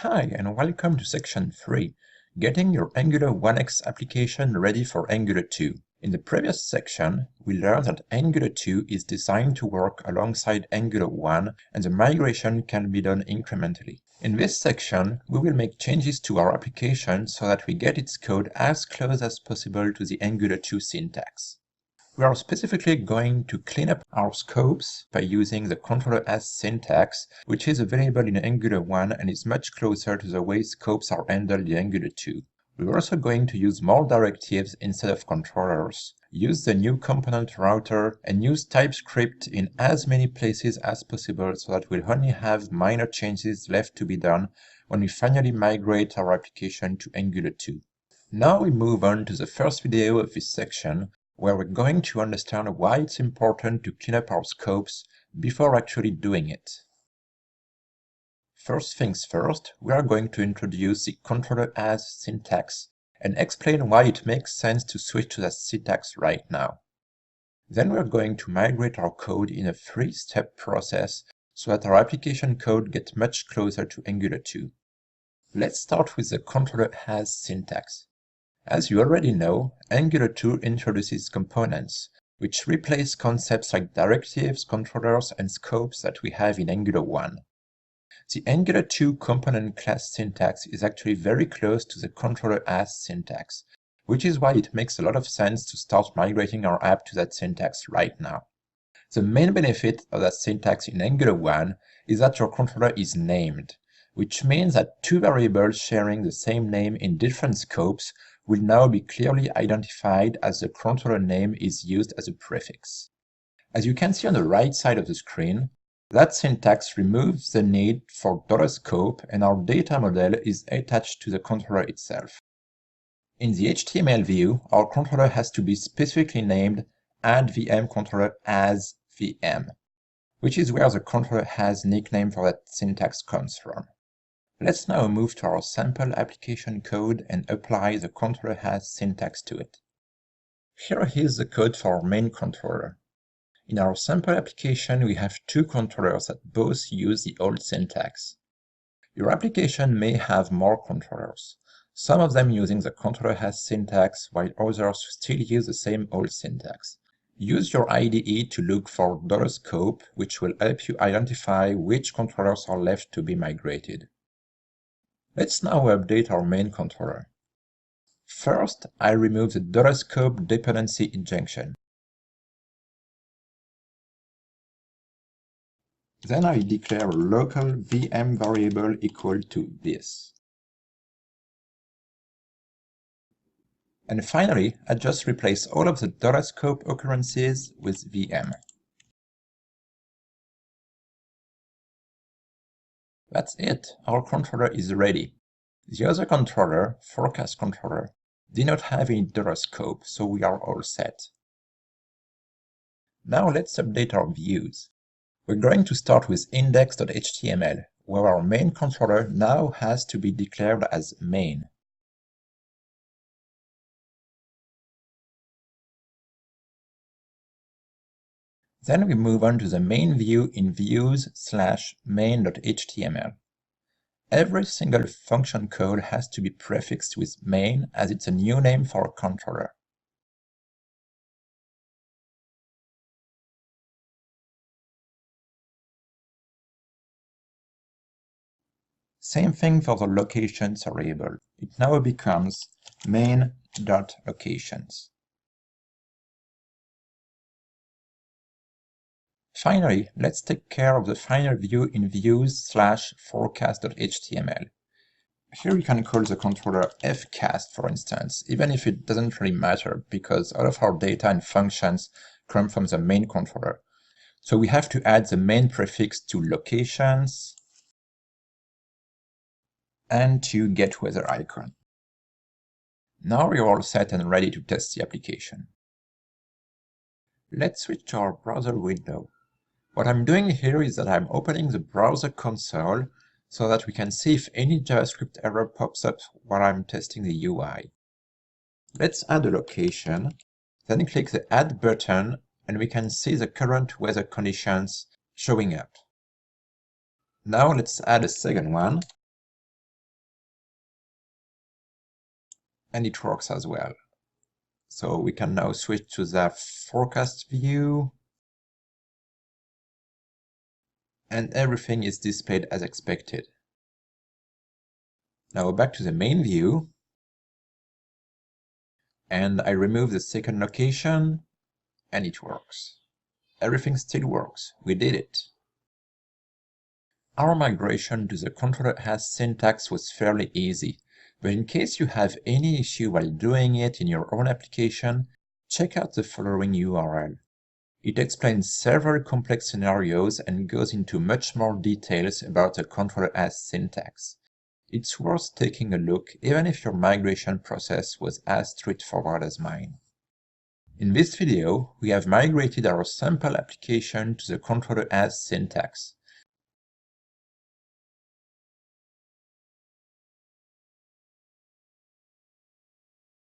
Hi, and welcome to Section 3, Getting your Angular 1x application ready for Angular 2. In the previous section, we learned that Angular 2 is designed to work alongside Angular 1, and the migration can be done incrementally. In this section, we will make changes to our application so that we get its code as close as possible to the Angular 2 syntax. We are specifically going to clean up our scopes by using the controllerAs syntax, which is available in Angular 1 and is much closer to the way scopes are handled in Angular 2. We're also going to use more directives instead of controllers, use the new component router, and use TypeScript in as many places as possible so that we'll only have minor changes left to be done when we finally migrate our application to Angular 2. Now we move on to the first video of this section, where we're going to understand why it's important to clean up our scopes before actually doing it. First things first, we are going to introduce the controllerAs syntax and explain why it makes sense to switch to that syntax right now. Then we're going to migrate our code in a 3-step process so that our application code gets much closer to Angular 2. Let's start with the controllerAs syntax. As you already know, Angular 2 introduces components, which replace concepts like directives, controllers, and scopes that we have in Angular 1. The Angular 2 component class syntax is actually very close to the controllerAs syntax, which is why it makes a lot of sense to start migrating our app to that syntax right now. The main benefit of that syntax in Angular 1 is that your controller is named, which means that two variables sharing the same name in different scopes will now be clearly identified as the controller name is used as a prefix. As you can see on the right side of the screen, that syntax removes the need for $scope and our data model is attached to the controller itself. In the HTML view, our controller has to be specifically named add VM controller as VM, which is where the controllerAs nickname for that syntax comes from. Let's now move to our sample application code and apply the controllerAs syntax to it. Here is the code for our main controller. In our sample application, we have two controllers that both use the old syntax. Your application may have more controllers, some of them using the controllerAs syntax while others still use the same old syntax. Use your IDE to look for $scope, which will help you identify which controllers are left to be migrated. Let's now update our main controller. First, I remove the $scope dependency injection. Then I declare a local VM variable equal to this. And finally, I just replace all of the $scope occurrences with VM. That's it, our controller is ready. The other controller, forecast controller, did not have any $scope, so we are all set. Now let's update our views. We're going to start with index.html, where our main controller now has to be declared as main. Then we move on to the main view in views/main.html. Every single function code has to be prefixed with main as it's a new name for a controller. Same thing for the locations variable. It now becomes main.locations. Finally, let's take care of the final view in views/forecast.html. Here you can call the controller fcast, for instance, even if it doesn't really matter because all of our data and functions come from the main controller. So we have to add the main prefix to locations and to getWeather icon. Now we're all set and ready to test the application. Let's switch to our browser window. What I'm doing here is that I'm opening the browser console so that we can see if any JavaScript error pops up while I'm testing the UI. Let's add a location, then click the Add button, and we can see the current weather conditions showing up. Now let's add a second one, and it works as well. So we can now switch to the forecast view, and everything is displayed as expected. Now back to the main view, and I remove the second location, and it works. Everything still works. We did it. Our migration to the controllerAs syntax was fairly easy, but in case you have any issue while doing it in your own application, check out the following URL. It explains several complex scenarios and goes into much more details about the controllerAs syntax. It's worth taking a look even if your migration process was as straightforward as mine. In this video, we have migrated our sample application to the controllerAs syntax.